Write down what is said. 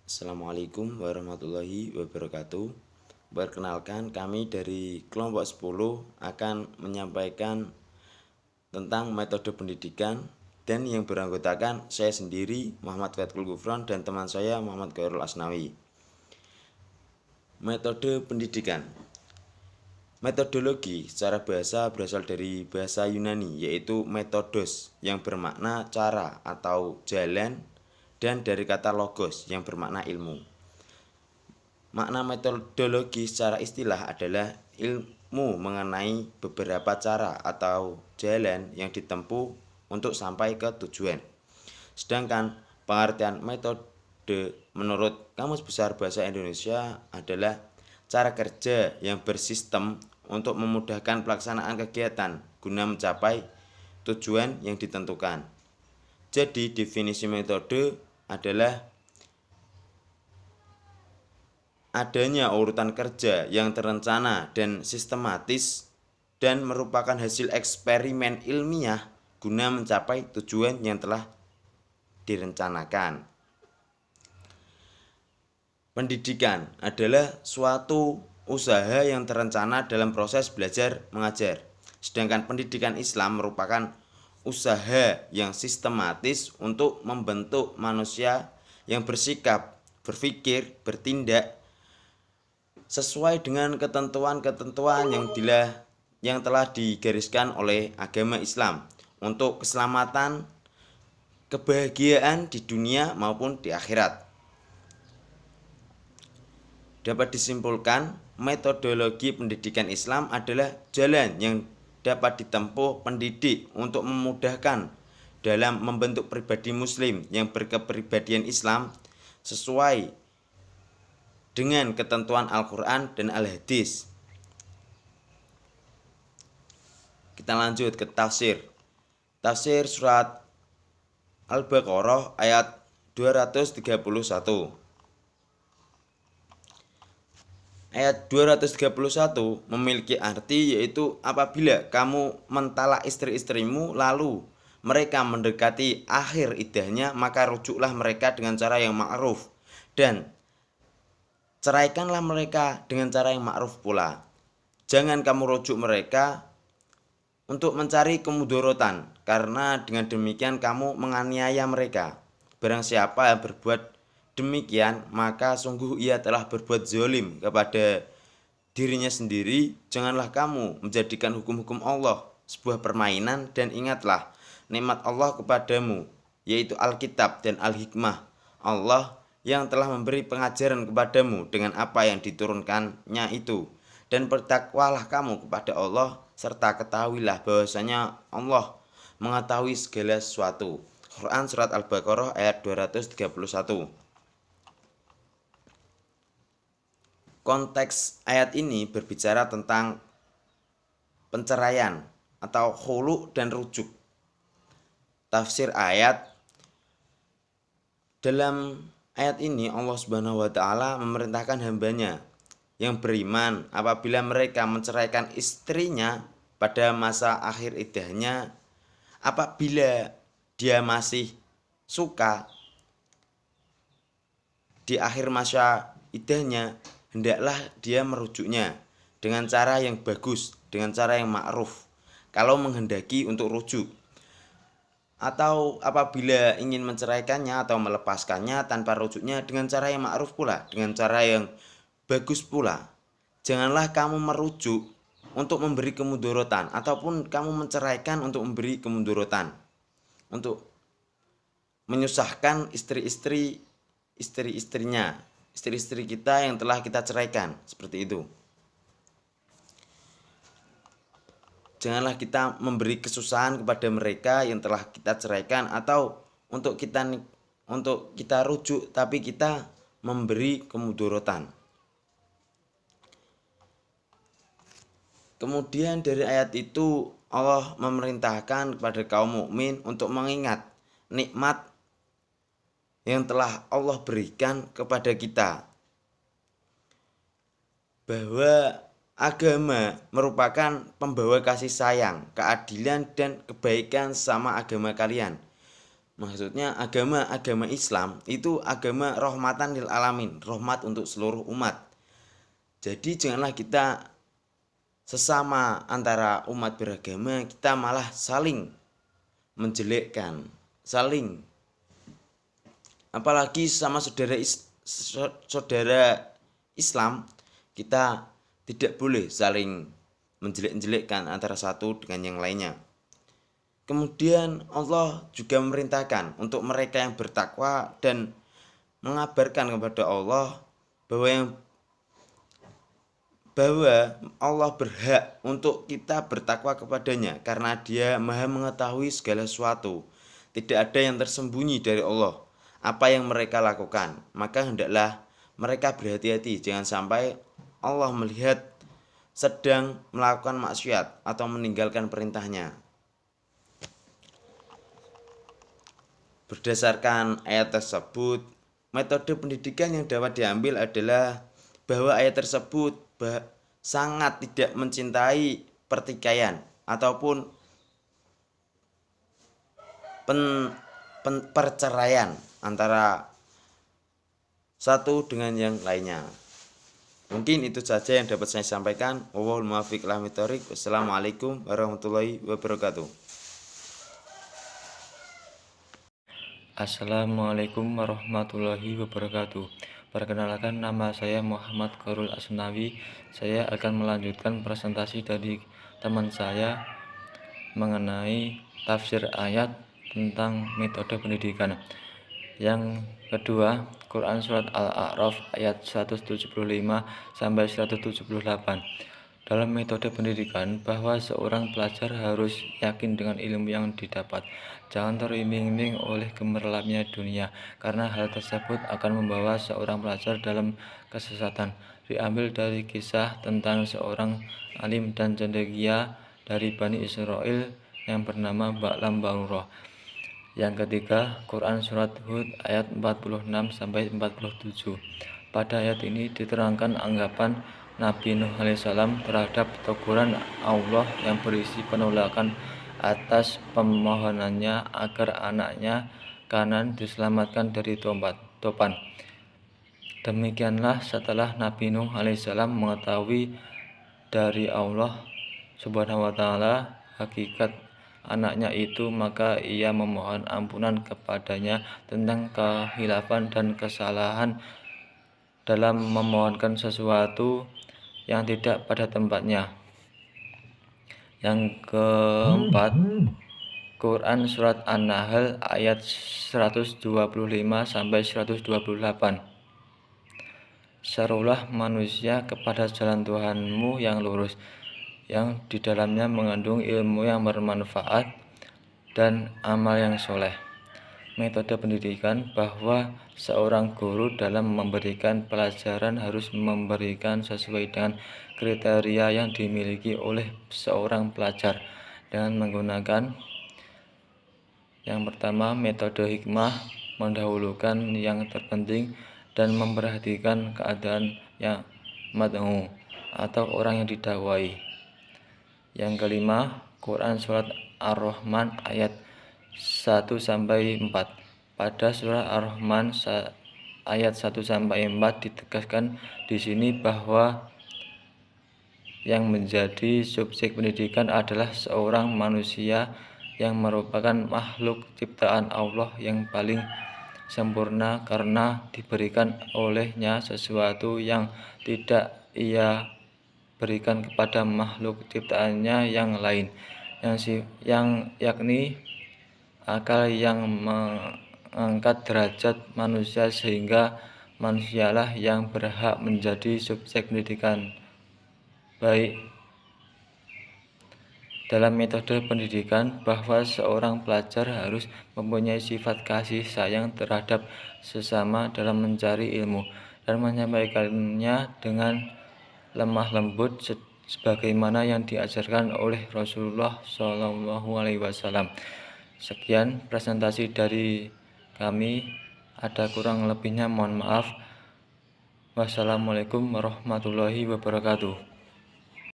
Assalamualaikum warahmatullahi wabarakatuh. Perkenalkan, kami dari kelompok 10 akan menyampaikan tentang metode pendidikan dan yang beranggotakan saya sendiri Muhammad Fatkul Gufron dan teman saya Muhammad Khairul Asnawi. Metode pendidikan. Metodologi secara bahasa berasal dari bahasa Yunani, yaitu metodos yang bermakna cara atau jalan, dan dari kata logos yang bermakna ilmu. Makna metodologi secara istilah adalah ilmu mengenai beberapa cara atau jalan yang ditempuh untuk sampai ke tujuan. Sedangkan pengertian metode menurut Kamus Besar Bahasa Indonesia adalah cara kerja yang bersistem untuk memudahkan pelaksanaan kegiatan guna mencapai tujuan yang ditentukan. Jadi definisi metode adalah adanya urutan kerja yang terencana dan sistematis dan merupakan hasil eksperimen ilmiah guna mencapai tujuan yang telah direncanakan. Pendidikan adalah suatu usaha yang terencana dalam proses belajar mengajar. Sedangkan pendidikan Islam merupakan usaha yang sistematis untuk membentuk manusia yang bersikap, berpikir, bertindak sesuai dengan ketentuan-ketentuan yang telah digariskan oleh agama Islam untuk keselamatan, kebahagiaan di dunia maupun di akhirat. Dapat disimpulkan, metodologi pendidikan Islam adalah jalan yang dapat ditempuh pendidik untuk memudahkan dalam membentuk pribadi muslim yang berkepribadian Islam sesuai dengan ketentuan Al-Quran dan Al-Hadis. Kita lanjut ke tafsir. Tafsir surat Al-Baqarah ayat 231. Ayat 231 memiliki arti yaitu apabila kamu mentalak istri-istrimu lalu mereka mendekati akhir iddahnya, maka rujuklah mereka dengan cara yang ma'ruf dan ceraikanlah mereka dengan cara yang ma'ruf pula. Jangan kamu rujuk mereka untuk mencari kemudorotan, karena dengan demikian kamu menganiaya mereka. Barang siapa yang berbuat demikian, maka sungguh ia telah berbuat zalim kepada dirinya sendiri. Janganlah kamu menjadikan hukum-hukum Allah sebuah permainan, dan ingatlah nikmat Allah kepadamu, yaitu Alkitab dan Al-Hikmah. Allah yang telah memberi pengajaran kepadamu dengan apa yang diturunkannya itu, dan bertakwalah kamu kepada Allah, serta ketahuilah bahwasanya Allah mengetahui segala sesuatu. Quran surat Al-Baqarah ayat 231. Konteks ayat ini berbicara tentang penceraian atau khulu dan rujuk. Tafsir ayat. Dalam ayat ini Allah Subhanahu wa taala memerintahkan hambanya yang beriman apabila mereka menceraikan istrinya pada masa akhir iddahnya, apabila dia masih suka di akhir masa iddahnya, hendaklah dia merujuknya dengan cara yang bagus, dengan cara yang ma'ruf kalau menghendaki untuk rujuk. Atau apabila ingin menceraikannya atau melepaskannya tanpa rujuknya dengan cara yang ma'ruf pula, dengan cara yang bagus pula. Janganlah kamu merujuk untuk memberi kemudorotan, ataupun kamu menceraikan untuk memberi kemudorotan, untuk menyusahkan istri-istrinya, istri-istri kita yang telah kita ceraikan, seperti itu. Janganlah kita memberi kesusahan kepada mereka yang telah kita ceraikan, atau untuk kita rujuk tapi kita memberi kemudorotan. Kemudian dari ayat itu Allah memerintahkan kepada kaum mukmin untuk mengingat nikmat yang telah Allah berikan kepada kita, bahwa agama merupakan pembawa kasih sayang, keadilan, dan kebaikan sama agama kalian. Maksudnya agama Islam itu agama rahmatan lil alamin, rahmat untuk seluruh umat. Jadi janganlah kita sesama antara umat beragama kita malah saling menjelekkan, saling apalagi sama saudara Islam kita tidak boleh saling menjelek-jelekkan antara satu dengan yang lainnya. Kemudian Allah juga memerintahkan untuk mereka yang bertakwa dan mengabarkan kepada Allah bahwa Allah berhak untuk kita bertakwa kepadanya karena Dia Maha mengetahui segala sesuatu. Tidak ada yang tersembunyi dari Allah apa yang mereka lakukan. Maka hendaklah mereka berhati-hati, jangan sampai Allah melihat sedang melakukan maksiat atau meninggalkan perintahnya. Berdasarkan ayat tersebut, metode pendidikan yang dapat diambil adalah bahwa ayat tersebut sangat tidak mencintai pertikaian ataupun perceraian antara satu dengan yang lainnya. Mungkin itu saja yang dapat saya sampaikan. Wallahul muwaffiq ila aqwamit thoriq. Wassalamualaikum warahmatullahi wabarakatuh. Assalamualaikum warahmatullahi wabarakatuh. Perkenalkan, nama saya Muhammad Korul Asnawi. Saya akan melanjutkan presentasi dari teman saya mengenai tafsir ayat tentang metode pendidikan. Yang kedua, Quran Surat Al-A'raf ayat 175 sampai 178. Dalam metode pendidikan, bahwa seorang pelajar harus yakin dengan ilmu yang didapat. Jangan teriming-iming oleh gemerlapnya dunia, karena hal tersebut akan membawa seorang pelajar dalam kesesatan. Diambil dari kisah tentang seorang alim dan cendekia dari Bani Israel yang bernama Ba'lam Ba'urah. Yang ketiga, Quran Surat Hud ayat 46 sampai 47. Pada ayat ini diterangkan anggapan Nabi Nuh alaihissalam terhadap teguran Allah yang berisi penolakan atas permohonannya agar anaknya Kanan diselamatkan dari topan. Demikianlah setelah Nabi Nuh alaihissalam mengetahui dari Allah Subhanahu wa taala hakikat anaknya itu, maka ia memohon ampunan kepadanya tentang kehilafan dan kesalahan dalam memohonkan sesuatu yang tidak pada tempatnya. Yang keempat, Quran Surat An-Nahl ayat 125 sampai 128. Serulah manusia kepada jalan Tuhanmu yang lurus, yang di dalamnya mengandung ilmu yang bermanfaat dan amal yang soleh. Metode pendidikan, bahwa seorang guru dalam memberikan pelajaran harus memberikan sesuai dengan kriteria yang dimiliki oleh seorang pelajar dengan menggunakan yang pertama, metode hikmah, mendahulukan yang terpenting dan memperhatikan keadaan yang mad'u atau orang yang didakwai. Yang kelima, Quran Surat Ar-Rahman ayat 1 sampai 4. Pada surah Ar-Rahman ayat 1 sampai 4 ditegaskan di sini bahwa yang menjadi subjek pendidikan adalah seorang manusia yang merupakan makhluk ciptaan Allah yang paling sempurna karena diberikan olehnya sesuatu yang tidak ia berikan kepada makhluk ciptaannya yang lain, yang yakni akal yang mengangkat derajat manusia, sehingga manusialah yang berhak menjadi subjek pendidikan. Baik, dalam metode pendidikan, bahwa seorang pelajar harus mempunyai sifat kasih sayang terhadap sesama dalam mencari ilmu dan menyampaikannya dengan lemah lembut sebagaimana yang diajarkan oleh Rasulullah SAW. Sekian presentasi dari kami, ada kurang lebihnya mohon maaf. Wassalamualaikum warahmatullahi wabarakatuh.